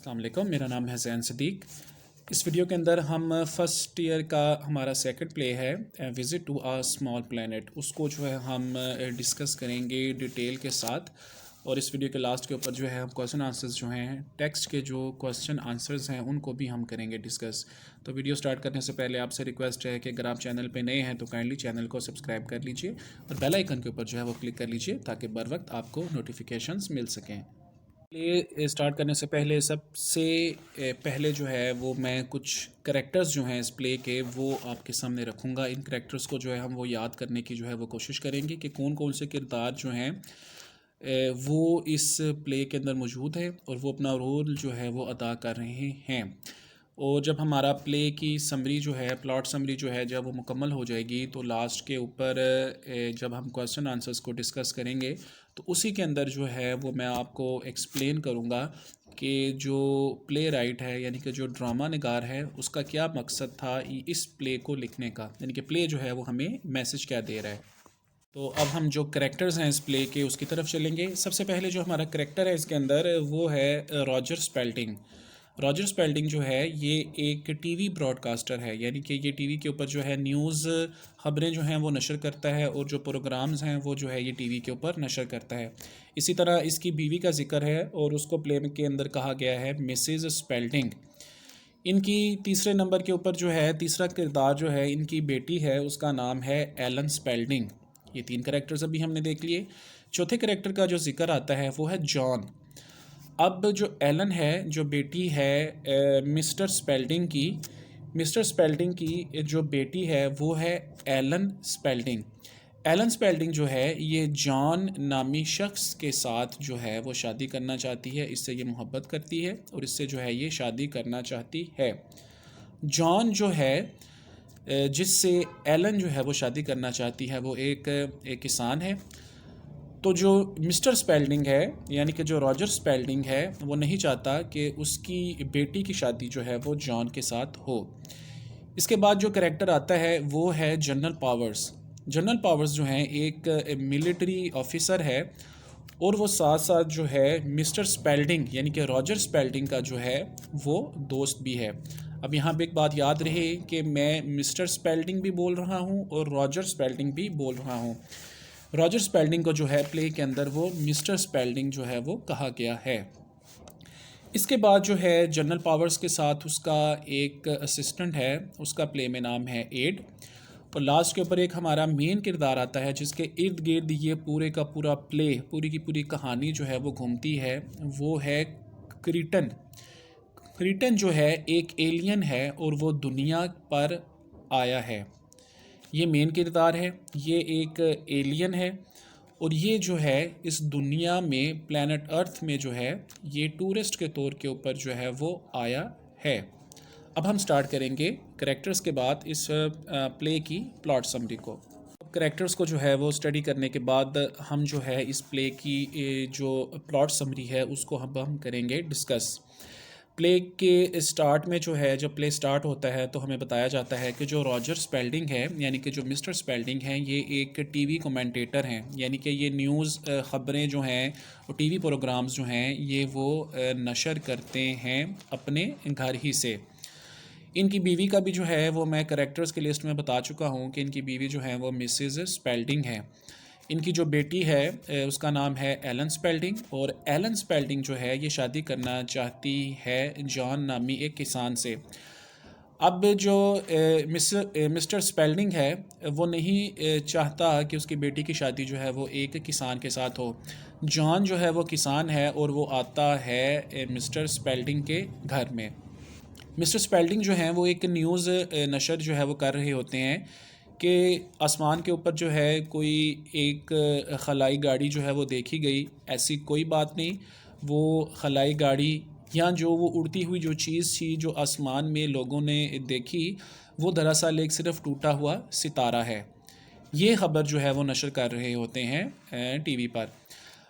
अस्सलाम वालेकुम, मेरा नाम है ज़ैन सदीक। इस वीडियो के अंदर हम फर्स्ट ईयर का हमारा सेकंड प्ले है visit to a small planet, उसको जो है हम डिस्कस करेंगे डिटेल के साथ। और इस वीडियो के लास्ट के ऊपर जो है हम क्वेश्चन आंसर्स जो हैं टेक्स्ट के जो क्वेश्चन आंसर्स हैं उनको भी हम करेंगे डिस्कस। तो वीडियो स्टार्ट करने से पहले आपसे रिक्वेस्ट है कि अगर आप चैनल पे नए हैं तो काइंडली चैनल को सब्सक्राइब कर लीजिए और बेल आइकन के ऊपर जो है वो क्लिक कर लीजिए ताकि बर वक्त आपको नोटिफिकेशंस मिल सकें। प्ले स्टार्ट करने से पहले सबसे पहले जो है वो मैं कुछ करेक्टर्स जो हैं इस प्ले के वो आपके सामने रखूँगा। इन करेक्टर्स को जो है हम वो याद करने की जो है वो कोशिश करेंगे कि कौन कौन से किरदार जो हैं वो इस प्ले के अंदर मौजूद हैं और वो अपना रोल जो है वो अदा कर रहे हैं। और जब हमारा प्ले की समरी जो है प्लॉट समरी जो है जब वो मुकम्मल हो जाएगी तो लास्ट के ऊपर जब हम क्वेश्चन आंसर्स को डिस्कस करेंगे तो उसी के अंदर जो है वो मैं आपको एक्सप्लेन करूँगा कि जो प्ले राइट है यानी कि जो ड्रामा निगार है उसका क्या मकसद था इस प्ले को लिखने का, यानी कि प्ले जो है वो हमें मैसेज क्या दे रहा है। तो अब हम जो करेक्टर्स हैं इस प्ले के उसकी तरफ चलेंगे। सबसे पहले जो हमारा करेक्टर है इसके अंदर वो है रॉजर स्पेल्टिंग। रॉजर स्पेल्टिंग जो है ये एक टीवी ब्रॉडकास्टर है, यानी कि ये टीवी के ऊपर जो है न्यूज़ ख़बरें जो हैं वो नशर करता है और जो प्रोग्राम्स हैं वो जो है ये टीवी के ऊपर नशर करता है। इसी तरह इसकी बीवी का जिक्र है और उसको प्ले के अंदर कहा गया है मिसेज़ स्पेल्टिंग। इनकी तीसरे नंबर के ऊपर जो है तीसरा किरदार जो है इनकी बेटी है उसका नाम है एलन स्पेल्डिंग। ये तीन करेक्टर्स अभी हमने देख लिए। चौथे करेक्टर का जो जिक्र आता है वो है जॉन। अब जो एलन है जो बेटी है मिस्टर स्पेल्डिंग की जो बेटी है वो है एलन स्पेल्डिंग। एलन स्पेल्डिंग जो है ये जॉन नामी शख्स के साथ जो है वो शादी करना चाहती है, इससे ये मोहब्बत करती है और इससे जो है ये शादी करना चाहती है। जॉन जो है जिससे एलन जो है वो शादी करना चाहती है वो एक किसान है। तो जो मिस्टर स्पेल्डिंग है यानी कि जो रॉजर स्पेल्डिंग है वो नहीं चाहता कि उसकी बेटी की शादी जो है वो जॉन के साथ हो। इसके बाद जो करैक्टर आता है वो है जनरल पावर्स। जनरल पावर्स जो हैं एक मिलिट्री ऑफिसर है और वो साथ साथ जो है मिस्टर स्पेल्डिंग यानी कि रॉजर स्पेल्डिंग का जो है वो दोस्त भी है। अब यहाँ पे एक बात याद रहे कि मैं मिस्टर स्पेल्डिंग भी बोल रहा हूँ और रॉजर स्पेल्डिंग भी बोल रहा हूँ। रॉजर स्पेल्डिंग को जो है प्ले के अंदर वो मिस्टर स्पेल्डिंग जो है वो कहा गया है। इसके बाद जो है जनरल पावर्स के साथ उसका एक असिस्टेंट है, उसका प्ले में नाम है एड। और लास्ट के ऊपर एक हमारा मेन किरदार आता है जिसके इर्द गिर्द ये पूरे का पूरा प्ले पूरी की पूरी कहानी जो है वो घूमती है, वो है क्रीटन। क्रीटन जो है एक एलियन है और वो दुनिया पर आया है। ये मेन किरदार है, ये एक एलियन है और ये जो है इस दुनिया में प्लैनेट अर्थ में जो है ये टूरिस्ट के तौर के ऊपर जो है वो आया है। अब हम स्टार्ट करेंगे करेक्टर्स के बाद इस प्ले की प्लॉट समरी को। करेक्टर्स को जो है वो स्टडी करने के बाद हम जो है इस प्ले की जो प्लॉट समरी है उसको हम करेंगे डिस्कस। प्ले के स्टार्ट में जो है जब प्ले स्टार्ट होता है तो हमें बताया जाता है कि जो रॉजर स्पेल्डिंग है यानी कि जो मिस्टर स्पेल्डिंग हैं ये एक टीवी कमेंटेटर हैं, यानी कि ये न्यूज़ ख़बरें जो हैं और टीवी प्रोग्राम्स जो हैं ये वो नशर करते हैं अपने घर ही से। इनकी बीवी का भी जो है वो मैं करेक्टर्स की लिस्ट में बता चुका हूँ कि इनकी बीवी जो है वो मिसेज़ स्पेल्डिंग है। इनकी जो बेटी है उसका नाम है एलन स्पेल्डिंग और एलन स्पेल्डिंग जो है ये शादी करना चाहती है जॉन नामी एक किसान से। अब जो मिस्टर स्पेल्डिंग है वो नहीं चाहता कि उसकी बेटी की शादी जो है वो एक किसान के साथ हो। जॉन जो है वो किसान है और वो आता है मिस्टर स्पेल्डिंग के घर में। मिस्टर स्पेल्डिंग जो हैं वो एक न्यूज़ नशर जो है वो कर रहे होते हैं कि आसमान के ऊपर जो है कोई एक खलाई गाड़ी जो है वो देखी गई। ऐसी कोई बात नहीं, वो खलाई गाड़ी या जो वो उड़ती हुई जो चीज़ थी जो आसमान में लोगों ने देखी वो दरअसल एक सिर्फ टूटा हुआ सितारा है। ये ख़बर जो है वो नशर कर रहे होते हैं टीवी पर।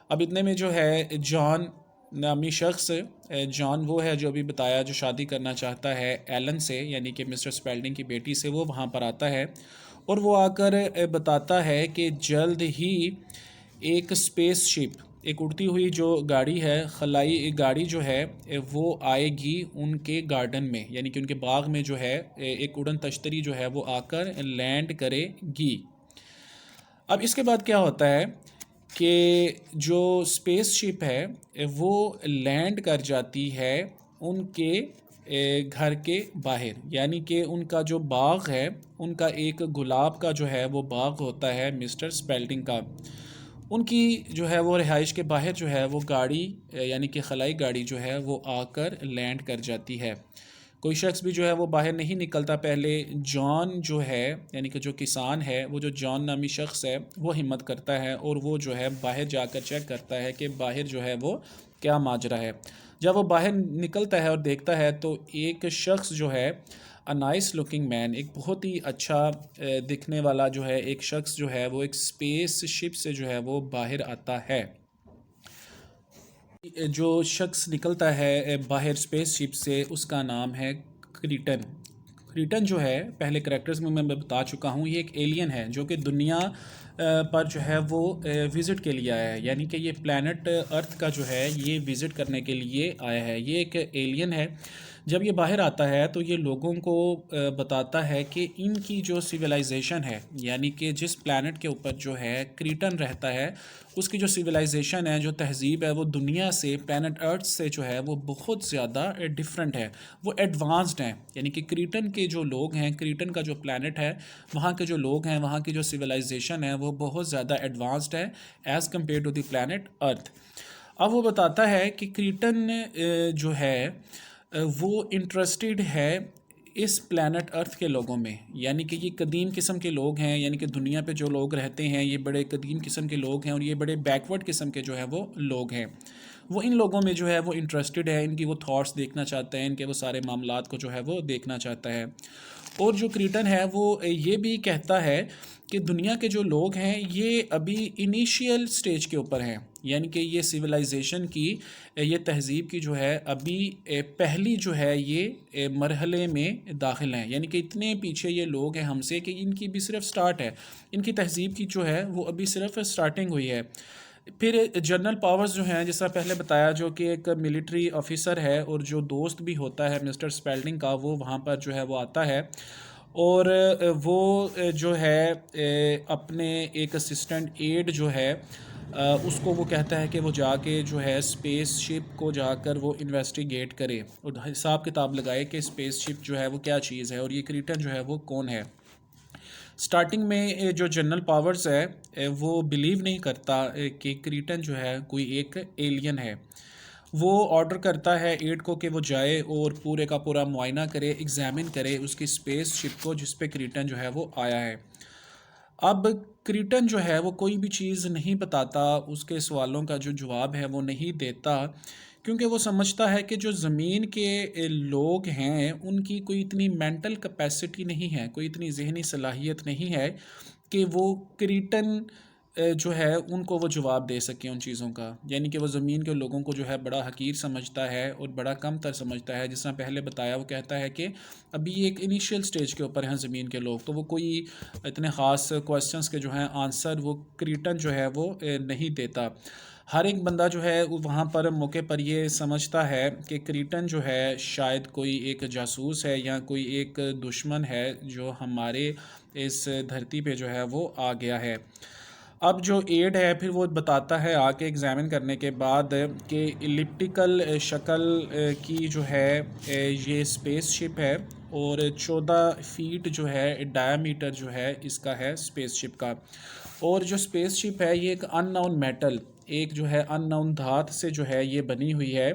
अब इतने में जो है जॉन नामी शख्स, जॉन वो है जो अभी बताया जो शादी करना चाहता है एलन से यानी कि मिस्टर स्पेल्डिंग की बेटी से, वो वहाँ पर आता है और वो आकर बताता है कि जल्द ही एक स्पेसशिप एक उड़ती हुई जो गाड़ी है, खलाई गाड़ी जो है वो आएगी उनके गार्डन में, यानी कि उनके बाग में जो है एक उड़न तश्तरी जो है वो आकर लैंड करेगी। अब इसके बाद क्या होता है कि जो स्पेसशिप है वो लैंड कर जाती है उनके घर के बाहर, यानी कि उनका जो बाग है, उनका एक गुलाब का जो है वो बाग होता है मिस्टर स्पेल्डिंग का। उनकी जो है वो रिहाइश के बाहर जो है वो गाड़ी यानी कि खलाई गाड़ी जो है वो आकर लैंड कर जाती है। कोई शख्स भी जो है वो बाहर नहीं निकलता। पहले जॉन जो है यानी कि जो किसान है, वो जो जॉन नामी शख्स है, वो हिम्मत करता है और वो जो है बाहर जाकर चेक करता है कि बाहर जो है वो क्या माजरा है। जब वो बाहर निकलता है और देखता है तो एक शख्स जो है, अ नाइस लुकिंग मैन, एक बहुत ही अच्छा दिखने वाला जो है एक शख्स जो है वो एक स्पेस शिप से जो है वो बाहर आता है। जो शख्स निकलता है बाहर स्पेस शिप से, उसका नाम है क्रीटन। क्रीटन जो है, पहले करैक्टर्स में मैं बता चुका हूँ, ये एक एलियन है जो कि दुनिया पर जो है वो विज़िट के लिए आया है, यानी कि ये प्लैनेट अर्थ का जो है ये विज़िट करने के लिए आया है। ये एक एलियन है। जब ये बाहर आता है तो ये लोगों को बताता है कि इनकी जो सिविलाइजेशन है, यानी कि जिस प्लैनेट के ऊपर जो है क्रीटन रहता है, उसकी जो सिविलाइजेशन है, जो तहज़ीब है, वो दुनिया से, प्लैनेट अर्थ से जो है वो बहुत ज़्यादा डिफरेंट है, वो एडवांस्ड हैं। यानी कि क्रीटन के जो लोग हैं, क्रीटन का जो प्लैनेट है, वहाँ के जो लोग हैं, वहाँ की जो सिविलाइजेशन है वो बहुत ज़्यादा एडवांस्ड है as compared to the planet Earth. अब वो बताता है कि क्रीटन जो है वो इंटरेस्टेड है इस प्लैनेट अर्थ के लोगों में, यानी कि ये कदीम किस्म के लोग हैं, यानी कि दुनिया पे जो लोग रहते हैं ये बड़े कदीम किस्म के लोग हैं और ये बड़े बैकवर्ड किस्म के जो है वो लोग हैं। वो इन लोगों में जो है वो इंटरेस्टेड है, इनकी वो थॉट्स देखना चाहते हैं, इनके वो सारे मामलात को जो है वो देखना चाहता है। और जो क्रीटन है वो ये भी कहता है कि दुनिया के जो लोग हैं ये अभी इनिशियल स्टेज के ऊपर हैं, यानी कि ये सिविलाइजेशन की, ये तहज़ीब की जो है अभी पहली जो है ये मरहले में दाखिल हैं, यानी कि इतने पीछे ये लोग हैं हमसे कि इनकी भी सिर्फ स्टार्ट है, इनकी तहज़ीब की जो है वो अभी सिर्फ स्टार्टिंग हुई है। फिर जनरल पावर्स जो हैं, जैसा पहले बताया, जो कि एक मिलिट्री ऑफिसर है और जो दोस्त भी होता है मिस्टर स्पेल्डिंग का, वो वहाँ पर जो है वो आता है और वो जो है अपने एक असिस्टेंट एड जो है उसको वो कहता है कि वो जाके जो है स्पेस शिप को जाकर वो इन्वेस्टिगेट करे और हिसाब किताब लगाए कि स्पेस शिप जो है वो क्या चीज़ है और ये क्रीटन जो है वो कौन है। स्टार्टिंग में जो जनरल पावर्स है वो बिलीव नहीं करता कि क्रीटन जो है कोई एक एलियन है। वो ऑर्डर करता है एड को कि वो जाए और पूरे का पूरा मुआयना करे, एग्ज़ामिन करे उसकी स्पेस शिप को जिस पे क्रीटन जो है वो आया है। अब क्रीटन जो है वो कोई भी चीज़ नहीं बताता, उसके सवालों का जो जवाब है वो नहीं देता, क्योंकि वो समझता है कि जो ज़मीन के लोग हैं उनकी कोई इतनी मेंटल कैपेसिटी नहीं है, कोई इतनी ज़हनी सलाहियत नहीं है कि वो क्रीटन जो है उनको वो जवाब दे सकें उन चीज़ों का। यानी कि वो ज़मीन के लोगों को जो है बड़ा हकीर समझता है और बड़ा कम तर समझता है। जिस तरह पहले बताया, वो कहता है कि अभी एक इनिशियल स्टेज के ऊपर हैं ज़मीन के लोग, तो वो कोई इतने ख़ास क्वेश्चंस के जो हैं आंसर वो क्रीटन जो है वो नहीं देता। हर एक बंदा जो है वो वहाँ पर मौके पर ये समझता है कि क्रीटन जो है शायद कोई एक जासूस है या कोई एक दुश्मन है जो हमारे इस धरती पे जो है वो आ गया है। अब जो एड है फिर वो बताता है आके एग्ज़ामिन करने के बाद कि इलिप्टिकल शक्ल की जो है ये स्पेस शिप है और 14 फीट जो है डायामीटर जो है इसका है स्पेस शिप का। और जो स्पेस शिप है ये एक अननोन मेटल, एक जो है अननोन धात से जो है ये बनी हुई है।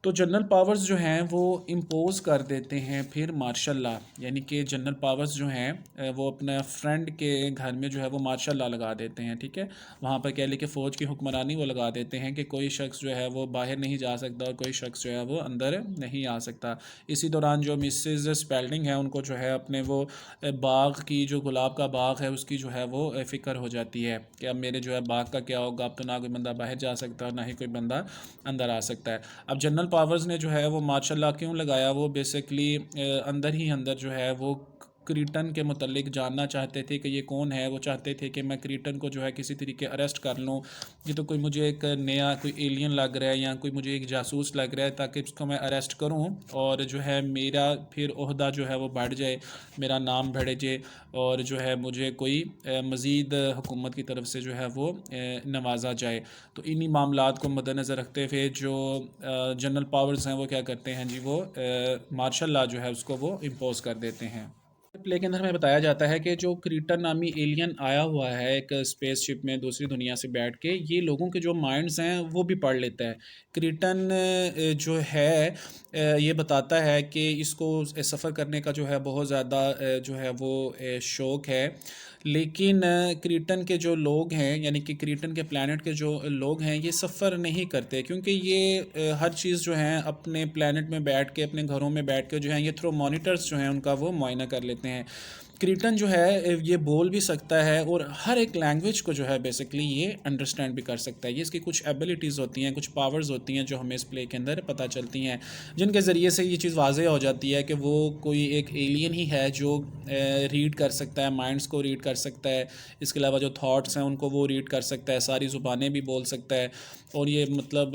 तो जनरल पावर्स जो हैं वो इम्पोज़ कर देते हैं फिर मार्शल लॉ, यानी कि जनरल पावर्स जो हैं वो अपने फ्रेंड के घर में जो है वो मार्शल लॉ लगा देते हैं। ठीक है, वहाँ पर कह लें कि फ़ौज की हुक्मरानी वो लगा देते हैं कि कोई शख्स जो है वो बाहर नहीं जा सकता और कोई शख्स जो है वो अंदर नहीं आ सकता। इसी दौरान जो मिसेस स्पेल्डिंग है उनको जो है अपने वो बाग की, जो गुलाब का बाग है उसकी जो है वो फ़िक्र हो जाती है कि अब मेरे जो है बाग का क्या होगा, अब तो ना कोई बंदा बाहर जा सकता और ना ही कोई बंदा अंदर आ सकता है। अब जनरल पावर्स ने जो है वो मार्शल लॉ क्यों लगाया, वो बेसिकली अंदर ही अंदर जो है वो क्रीटन के मतलब जानना चाहते थे कि ये कौन है। वो चाहते थे कि मैं क्रीटन को जो है किसी तरीके अरेस्ट कर लूँ, ये तो कोई मुझे एक नया कोई एलियन लग रहा है या कोई मुझे एक जासूस लग रहा है, ताकि उसको मैं अरेस्ट करूँ और जो है मेरा फिर ओहदा जो है वो बढ़ जाए, मेरा नाम बढ़ जाए और जो है मुझे कोई मज़ीद हुकूमत की तरफ से जो है वो नवाजा जाए। तो इन्हीं मामलात को मद्देनज़र रखते हुए जो जनरल पावर्स हैं वो क्या करते हैं जी, वो मार्शल लॉ जो है उसको वो इम्पोज कर देते हैं। प्ले के अंदर हमें बताया जाता है कि जो क्रीटन नामी एलियन आया हुआ है एक स्पेसशिप में दूसरी दुनिया से बैठ के, ये लोगों के जो माइंड्स हैं वो भी पढ़ लेता है। क्रीटन जो है ये बताता है कि इसको सफ़र करने का जो है बहुत ज़्यादा जो है वो शौक़ है, लेकिन क्रीटन के जो लोग हैं यानी कि क्रीटन के प्लैनेट के जो लोग हैं ये सफ़र नहीं करते, क्योंकि ये हर चीज़ जो है अपने प्लैनेट में बैठ के अपने घरों में बैठ के जो है ये थ्रू मॉनिटर्स जो हैं उनका वो मुआयना कर लेते हैं। क्रीटन जो है ये बोल भी सकता है और हर एक लैंग्वेज को जो है बेसिकली ये अंडरस्टैंड भी कर सकता है। ये इसकी कुछ एबिलिटीज़ होती हैं, कुछ पावर्स होती हैं जो हमें इस प्ले के अंदर पता चलती हैं, जिनके ज़रिए से ये चीज़ वाज़ेह हो जाती है कि वो कोई एक एलियन ही है जो रीड कर सकता है, माइंड्स को रीड कर सकता है, इसके अलावा जो थाट्स हैं उनको वो रीड कर सकता है, सारी ज़ुबानें भी बोल सकता है और ये मतलब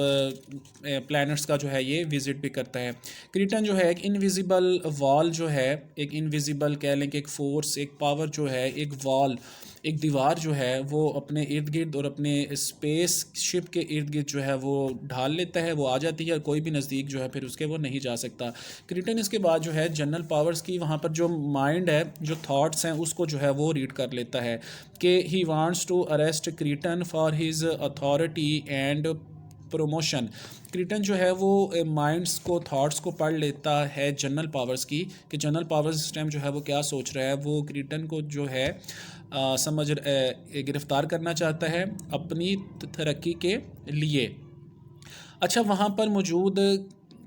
प्लैनेट्स का जो है ये विज़िट भी करता है। क्रीटन जो है एक इनविजिबल वॉल जो है, एक इनविजिबल कह लें कि एक फोर्स, एक पावर जो है, एक वॉल, एक दीवार जो है वो अपने इर्द गिर्द और अपने स्पेस शिप के इर्द गिर्द जो है वो ढाल लेता है, वो आ जाती है और कोई भी नज़दीक जो है फिर उसके वो नहीं जा सकता। क्रीटन इसके बाद जो है जनरल पावर्स की वहाँ पर जो माइंड है, जो थाट्स हैं उसको जो है वो रीड कर लेता है कि he wants to arrest Kreton for his authority and promotion. Kreton जो है वो माइंड्स को, थाट्स को पढ़ लेता है जनरल पावर्स की, कि जनरल पावर्स इस टाइम जो है वो क्या सोच रहा है। वो क्रीटन को जो है गिरफ़्तार करना चाहता है अपनी तरक्की के लिए। अच्छा, वहाँ पर मौजूद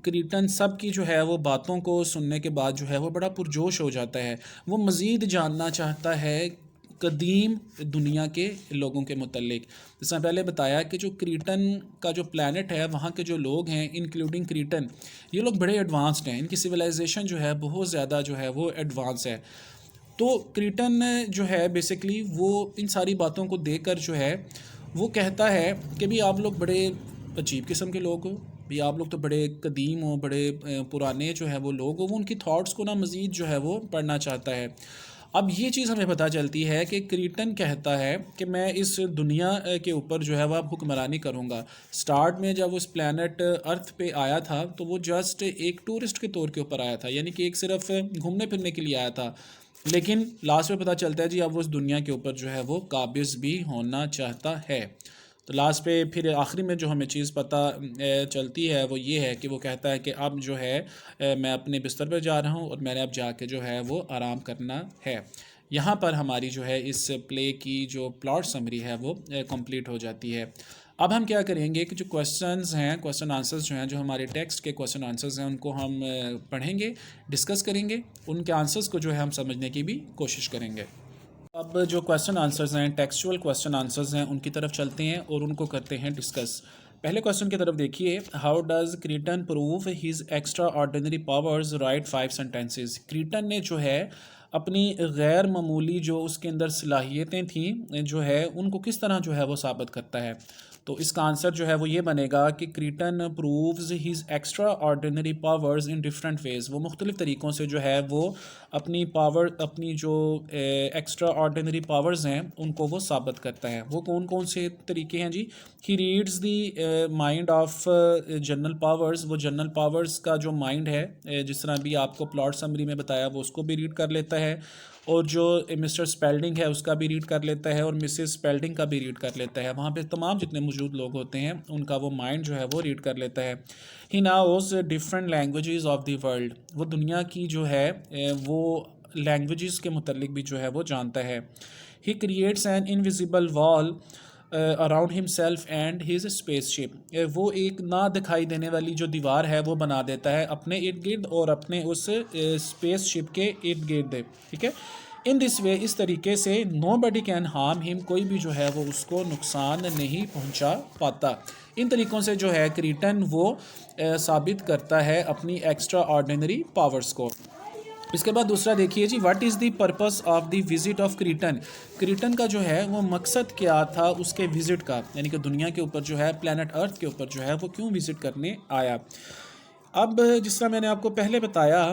क्रीटन सब की जो है वो बातों को सुनने के बाद जो है वो बड़ा पुरजोश हो जाता है। वो मज़ीद जानना चाहता है कदीम दुनिया के लोगों के मुतल्लिक। जैसे मैं पहले बताया कि जो क्रीटन का जो प्लैनेट है वहाँ के जो लोग हैं इंक्लूडिंग क्रीटन, ये लोग बड़े एडवांस्ड हैं, इनकी सिविलाइजेशन जो है बहुत ज़्यादा जो है वो एडवांस है। तो क्रीटन जो है बेसिकली वो इन सारी बातों को देखकर जो है वो कहता है कि भी आप लोग बड़े अजीब किस्म के लोग हो, भी आप लोग तो बड़े कदीम हो, बड़े पुराने जो है वो लोग हो। वो उनकी थाट्स को ना मज़ीद जो है वो पढ़ना चाहता है। अब ये चीज़ हमें पता चलती है कि क्रीटन कहता है कि मैं इस दुनिया के ऊपर जो है वह हुक्मरानी करूँगा। स्टार्ट में जब उस प्लैनेट अर्थ पे आया था तो वो जस्ट एक टूरिस्ट के तौर के ऊपर आया था, यानी कि एक सिर्फ घूमने फिरने के लिए आया था, लेकिन लास्ट में पता चलता है जी अब वो उस दुनिया के ऊपर जो है वो काबिज़ भी होना चाहता है। तो लास्ट पे फिर आखिरी में जो हमें चीज़ पता चलती है वो ये है कि वो कहता है कि अब जो है मैं अपने बिस्तर पर जा रहा हूँ और मैंने अब जाके जो है वो आराम करना है। यहाँ पर हमारी जो है इस प्ले की जो प्लॉट समरी है वो कंप्लीट हो जाती है। अब हम क्या करेंगे कि जो क्वेश्चंस हैं, क्वेश्चन आंसर्स जो हैं, जो हमारे टेक्स्ट के क्वेश्चन आंसर्स हैं, उनको हम पढ़ेंगे, डिस्कस करेंगे, उनके आंसर्स को जो है हम समझने की भी कोशिश करेंगे। अब जो क्वेश्चन आंसर्स हैं, टेक्सचुअल क्वेश्चन आंसर्स हैं, उनकी तरफ चलते हैं और उनको करते हैं डिस्कस। पहले क्वेश्चन की तरफ देखिए, how does Kreton prove his extraordinary powers, write 5 sentences. Kreton ने जो है अपनी गैर मामूली जो उसके अंदर सलाहियतें थीं जो है उनको किस तरह जो है वो साबित करता है। तो इसका आंसर जो है वो ये बनेगा कि Kreton proves his extraordinary powers in different ways. वो मुख्तलिफ़ तरीक़ों से जो है वो अपनी पावर, अपनी जो एक्स्ट्रा ऑर्डिनरी पावर्स हैं उनको वो साबित करता है। वो कौन कौन से तरीके हैं जी? He reads the mind of General Powers. वो जनरल पावर्स का जो माइंड है जिस तरह भी आपको प्लॉट समरी में बताया वो उसको भी रीड कर लेता है, और जो मिस्टर स्पेल्डिंग है उसका भी रीड कर लेता है और मिसेस स्पेल्डिंग का भी रीड कर लेता है। वहाँ पे तमाम जितने मौजूद लोग होते हैं उनका वो माइंड जो है वो रीड कर लेता है। He knows different languages of the world. वो दुनिया की जो है वो लैंग्वेजेस के मुतल्लिक भी जो है वो जानता है। He creates an invisible wall around himself and his spaceship. वो एक ना दिखाई देने वाली जो दीवार है वो बना देता है अपने इर्द गिर्द और अपने उस स्पेसशिप के इर्द गिर्द। ठीक है, इन दिस वे, इस तरीके से nobody can harm him, कोई भी जो है वो उसको नुकसान नहीं पहुंचा पाता। इन तरीक़ों से जो है क्रीटन वो साबित करता है अपनी एक्स्ट्रा ऑर्डिनरी पावर्स को। इसके बाद दूसरा देखिए जी, what is the purpose of the visit of Kreton. Kreton का जो है वो मकसद क्या था उसके विजिट का, यानी कि दुनिया के ऊपर जो है, प्लेनेट अर्थ के ऊपर जो है वो क्यों विजिट करने आया। अब जिस तरह मैंने आपको पहले बताया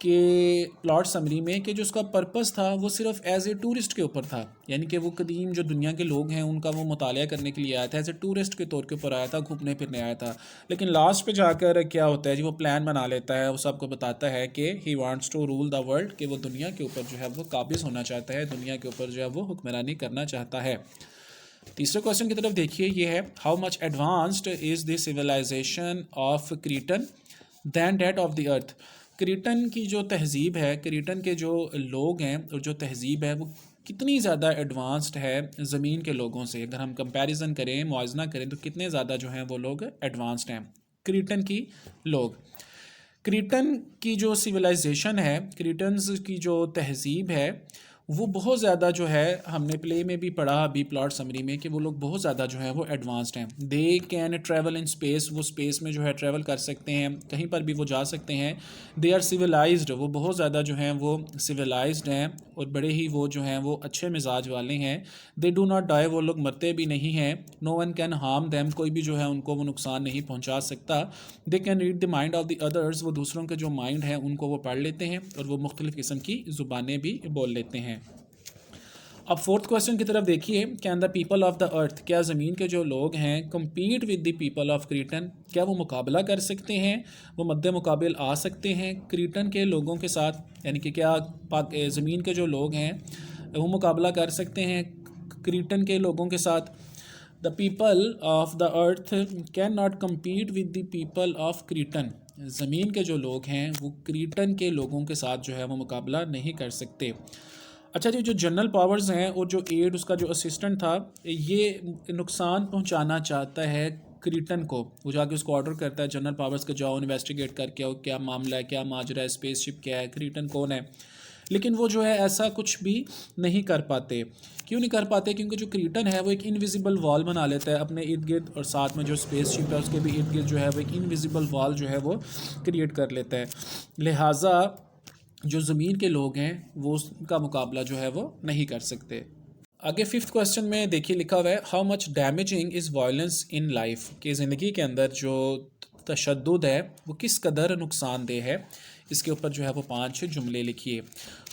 कि प्लॉट समरी में कि जो उसका पर्पस था वो सिर्फ एज ए टूरिस्ट के ऊपर था, यानी कि वो कदीम जो दुनिया के लोग हैं उनका वो मुतालिया करने के लिए आया था, एज ए टूरिस्ट के तौर के ऊपर आया था, घूमने फिरने आया था। लेकिन लास्ट पे जाकर क्या होता है जी, वो प्लान बना लेता है, वो सबको बताता है कि he wants to rule the world, कि वो दुनिया के ऊपर जो है वो काबिज होना चाहता है, दुनिया के ऊपर जो है वो हुक्मरानी करना चाहता है। तीसरे क्वेश्चन की तरफ देखिए, ये है how much advanced is the civilisation of Kreton than that of the earth. Kreton की जो तहज़ीब है, क्रीटन के जो लोग हैं और जो तहज़ीब है वो कितनी ज़्यादा एडवांस्ड है ज़मीन के लोगों से। अगर हम कंपैरिजन करें, मुआवजना करें, तो कितने ज़्यादा जो हैं वो लोग एडवांस्ड हैं क्रीटन की लोग। क्रीटन की जो सिविलाइजेशन है, क्रीटन्स की जो तहज़ीब है, वो बहुत ज़्यादा जो है, हमने प्ले में भी पढ़ा अभी प्लॉट समरी में, कि वो लोग बहुत ज़्यादा जो है वो एडवांस्ड हैं। They can travel in space, वो स्पेस में जो है ट्रैवल कर सकते हैं, कहीं पर भी वो जा सकते हैं। दे आर सिविलाइज्ड, वो बहुत ज़्यादा जो हैं वो सिविलाइज्ड हैं और बड़े ही वो जो हैं वो अच्छे मिजाज वाले हैं। दे डू नॉट डाई, वो लोग मरते भी नहीं हैं। No one can harm them, कोई भी जो है उनको वो नुकसान नहीं पहुँचा सकता। They can read the mind of the others, वो दूसरों के जो माइंड है उनको वो पढ़ लेते हैं और वो मुख्तलिफ़ किस्म की ज़ुबानें भी बोल लेते हैं। अब फोर्थ क्वेश्चन की तरफ देखिए, can the people of the earth, क्या ज़मीन के जो लोग हैं compete with the people of Kreton, क्या वो मुकाबला कर सकते हैं, वो मद्दे मुकाबिल आ सकते हैं क्रीटन के लोगों के साथ, यानी कि क्या ज़मीन के जो लोग हैं वो मुकाबला कर सकते हैं क्रीटन के लोगों के साथ। The people of the earth can not compete with the people of Kreton, ज़मीन के जो लोग हैं वो क्रीटन के लोगों के साथ जो है वो मुकाबला नहीं कर सकते। अच्छा जी, जो जनरल पावर्स हैं और जो एड उसका जो असिस्टेंट था, ये नुकसान पहुंचाना चाहता है क्रीटन को। वो जाके उसको ऑर्डर करता है जनरल पावर्स के, जाओ इन्वेस्टिगेट करके आओ, क्या मामला है, क्या माजरा है, स्पेसशिप क्या है, क्रीटन कौन है। लेकिन वो जो है ऐसा कुछ भी नहीं कर पाते। क्यों नहीं कर पाते? क्योंकि जो क्रीटन है वो एक इनविजिबल वॉल बना लेता है अपने इर्द गिर्द, और साथ में जो स्पेसशिप है उसके भी इर्द गिर्द जो है वो एक इनविजिबल वॉल जो है वो क्रिएट कर लेता है। लिहाजा जो ज़मीन के लोग हैं वो उसका मुकाबला जो है वो नहीं कर सकते। आगे फिफ्थ क्वेश्चन में देखिए लिखा हुआ है, how much damaging is violence in life, कि ज़िंदगी के अंदर जो तशद्दुद है वो किस कदर नुकसानदेह है। इसके ऊपर जो है वो 5 जुमले लिखिए।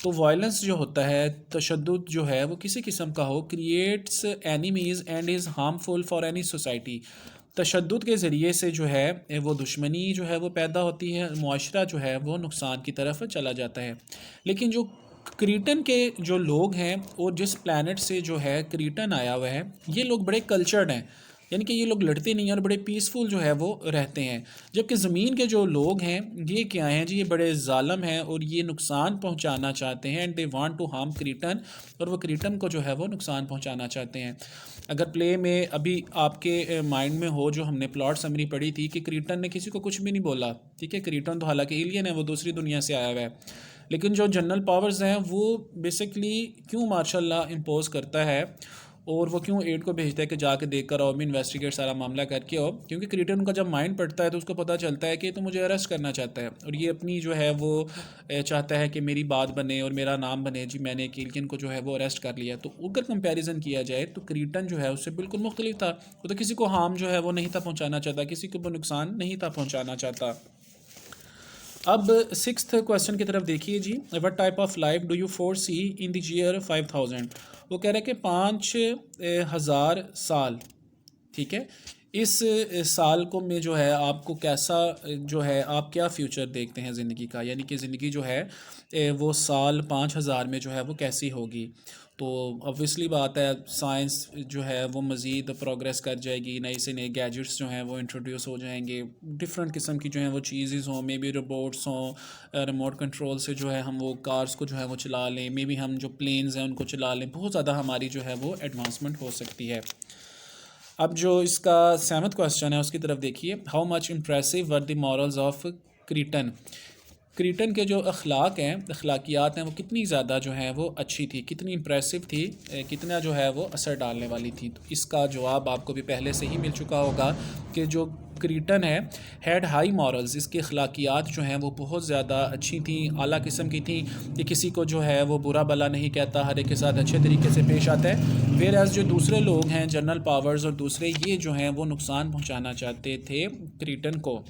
तो वायलेंस जो होता है, तशद्दुद जो है वो किसी किस्म का हो, creates enemies and is harmful for any society. तशद्दुद के ज़रिए से जो है वो दुश्मनी जो है वो पैदा होती है, मुआशरा जो है वो नुकसान की तरफ चला जाता है। लेकिन जो क्रीटन के जो लोग हैं और जिस प्लैनेट से जो है क्रीटन आया हुआ है, ये लोग बड़े कल्चर्ड हैं, यानी कि ये लोग लड़ते नहीं हैं और बड़े पीसफुल जो है वो रहते हैं। जबकि ज़मीन के जो लोग हैं ये क्या हैं जी, ये बड़े ज़ालम हैं और ये नुकसान पहुंचाना चाहते हैं, and they want to harm Kreton, और वो क्रीटन को जो है वो नुकसान पहुंचाना चाहते हैं। अगर प्ले में अभी आपके माइंड में हो, जो हमने प्लॉट समरी पढ़ी थी कि क्रीटन ने किसी को कुछ भी नहीं बोला, ठीक है, क्रीटन तो हालांकि एलियन है, वो दूसरी दुनिया से आया हुआ है, लेकिन जो जनरल पावर्स हैं वो बेसिकली क्यों मार्शल लॉ इम्पोज करता है और वो क्यों एड को भेजता है कि जाके देख कर आओ, भी इन्वेस्टिगेट सारा मामला करके आओ। क्योंकि क्रिएटर उनका जब माइंड पड़ता है तो उसको पता चलता है कि तो मुझे अरेस्ट करना चाहता है, और ये अपनी जो है वो चाहता है कि मेरी बात बने और मेरा नाम बने, जी मैंने एक एलियन को जो है वो अरेस्ट कर लिया। तो अगर कंपैरिजन किया जाए तो क्रीटन जो है उससे बिल्कुल मुख्तलिफ था। वो तो किसी को हार्म जो है वो नहीं था पहुँचाना चाहता, किसी को नुकसान नहीं था पहुँचाना चाहता। अब सिक्स्थ क्वेश्चन की तरफ देखिए जी, what type of life do you foresee in the year 5000। वो कह रहे हैं कि 5000 साल, ठीक है, इस साल को में जो है आपको कैसा जो है, आप क्या फ्यूचर देखते हैं ज़िंदगी का, यानी कि ज़िंदगी जो है वो साल 5000 में जो है वो कैसी होगी। तो ऑब्वियसली बात है, साइंस जो है वो मज़ीद प्रोग्रेस कर जाएगी, नए से नए गैजेट्स जो हैं वो इंट्रोड्यूस हो जाएंगे, डिफरेंट किस्म की जो हैं वो चीज़ें हों, मे बी रोबोट्स हों, रिमोट कंट्रोल से जो है हम वो कार्स को जो है वो चला लें, मे बी हम जो प्लेन्स हैं उनको चला लें, बहुत ज़्यादा हमारी जो है वो एडवांसमेंट हो सकती है। अब जो इसका 7वां क्वेश्चन है उसकी तरफ देखिए, how much impressive were the morals of Kreton. Kreton के जो अखलाक हैं, अखलाकियात हैं, वो कितनी ज़्यादा जो हैं वो अच्छी थी, कितनी इम्प्रेसिव थी, कितना जो है वो असर डालने वाली थी। तो इसका जवाब आपको भी पहले से ही मिल चुका होगा कि जो क्रीटन है हैड हाई मॉरल्स, इसकी अखलाकियात जो हैं वो बहुत ज़्यादा अच्छी थी, आला किस्म की थी, कि किसी को जो है वो बुरा भला नहीं कहता, हर एक के साथ अच्छे तरीके से पेश आता है। वेयर एज जो दूसरे लोग हैं, जनरल पावर्स और दूसरे, ये जो हैं वो नुकसान पहुँचाना चाहते थे क्रीटन को।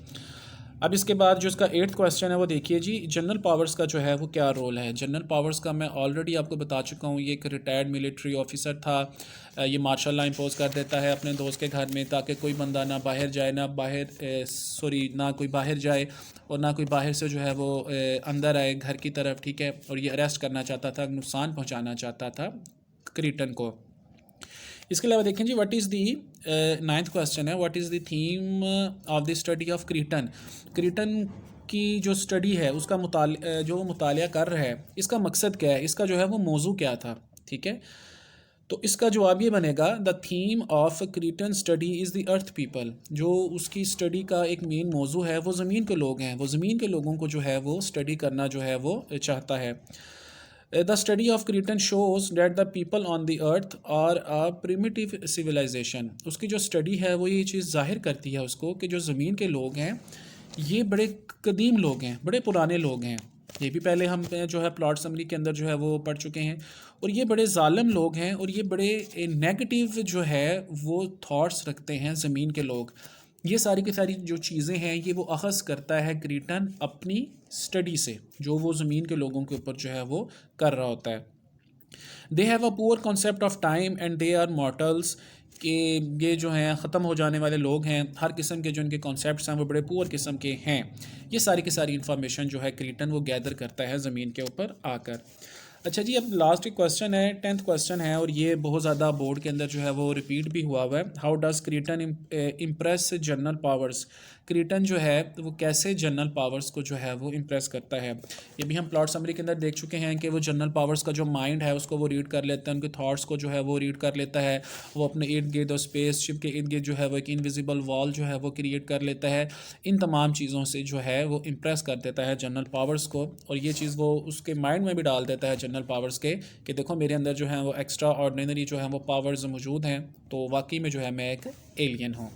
अब इसके बाद जो इसका 8th क्वेश्चन है वो देखिए जी, जनरल पावर्स का जो है वो क्या रोल है। जनरल पावर्स का मैं ऑलरेडी आपको बता चुका हूँ, ये एक रिटायर्ड मिलिट्री ऑफिसर था। ये मार्शल लॉ इम्पोज कर देता है अपने दोस्त के घर में, ताकि कोई बंदा ना बाहर जाए, ना कोई बाहर जाए और ना कोई बाहर से जो है वो अंदर आए घर की तरफ, ठीक है। और ये अरेस्ट करना चाहता था, नुकसान पहुँचाना चाहता था क्रीटन को। इसके अलावा देखें जी, what is the 9th question है, what is the theme of the study of Kreton. Kreton की जो स्टडी है उसका जो मुतालिया कर रहा है, इसका मकसद क्या है, इसका जो है वो मौजू क्या था, ठीक है। तो इसका जवाब ये बनेगा, the theme of Kreton study is the earth people. जो उसकी स्टडी का एक मेन मौजू है वो ज़मीन के लोग हैं, वो ज़मीन के लोगों को जो है वो स्टडी करना जो है वो चाहता है। The study of Kreton shows that the people on the earth are a primitive civilisation. उसकी जो स्टडी है वो ये चीज़ जाहिर करती है उसको कि जो ज़मीन के लोग हैं ये बड़े कदीम लोग हैं, बड़े पुराने लोग हैं। ये भी पहले हम जो है प्लॉट समरी के अंदर जो है वो पढ़ चुके हैं। और ये बड़े ज़ालिम लोग हैं और ये बड़े नेगेटिव जो है वो थॉट्स रखते हैं ज़मीन के लोग। ये सारी की सारी जो चीज़ें हैं ये वो अख़ज़ करता है क्रीटन अपनी स्टडी से, जो वो ज़मीन के लोगों के ऊपर जो है वो कर रहा होता है। They have a poor concept of time and they are mortals, कि ये जो हैं ख़त्म हो जाने वाले लोग हैं, हर किस्म के जो इनके कॉन्सेप्ट्स हैं वो बड़े पुअर किस्म के हैं। ये सारी की सारी इन्फॉर्मेशन जो है क्रीटन वो गैदर करता है ज़मीन के ऊपर आकर। अच्छा जी, अब लास्ट क्वेश्चन है, 10th क्वेश्चन है, और ये बहुत ज़्यादा बोर्ड के अंदर जो है वो रिपीट भी हुआ है। How does Kreton impress General Powers. Kreton जो है वो कैसे जनरल पावर्स को जो है वो इम्प्रेस करता है। ये भी हम प्लॉट समरी के अंदर देख चुके हैं कि वो जनरल पावर्स का जो माइंड है उसको वो रीड कर लेता है, उनके थॉट्स को जो है वो रीड कर लेता है। वो अपने इर्द गिर्द और स्पेस शिप के इर्द गिर्द जो है वो एक इनविजिबल वॉल जो है वो क्रिएट कर लेता है। इन तमाम चीज़ों से जो है वो इम्प्रेस कर देता है जनरल पावर्स को, और ये चीज़ वो उसके माइंड में भी डाल देता है जनरल पावर्स के, कि देखो मेरे अंदर जो है वो एक्स्ट्रा ऑर्डिनरी जो है वो पावर्स मौजूद हैं, तो वाकई में जो है मैं एक एलियन हूँ।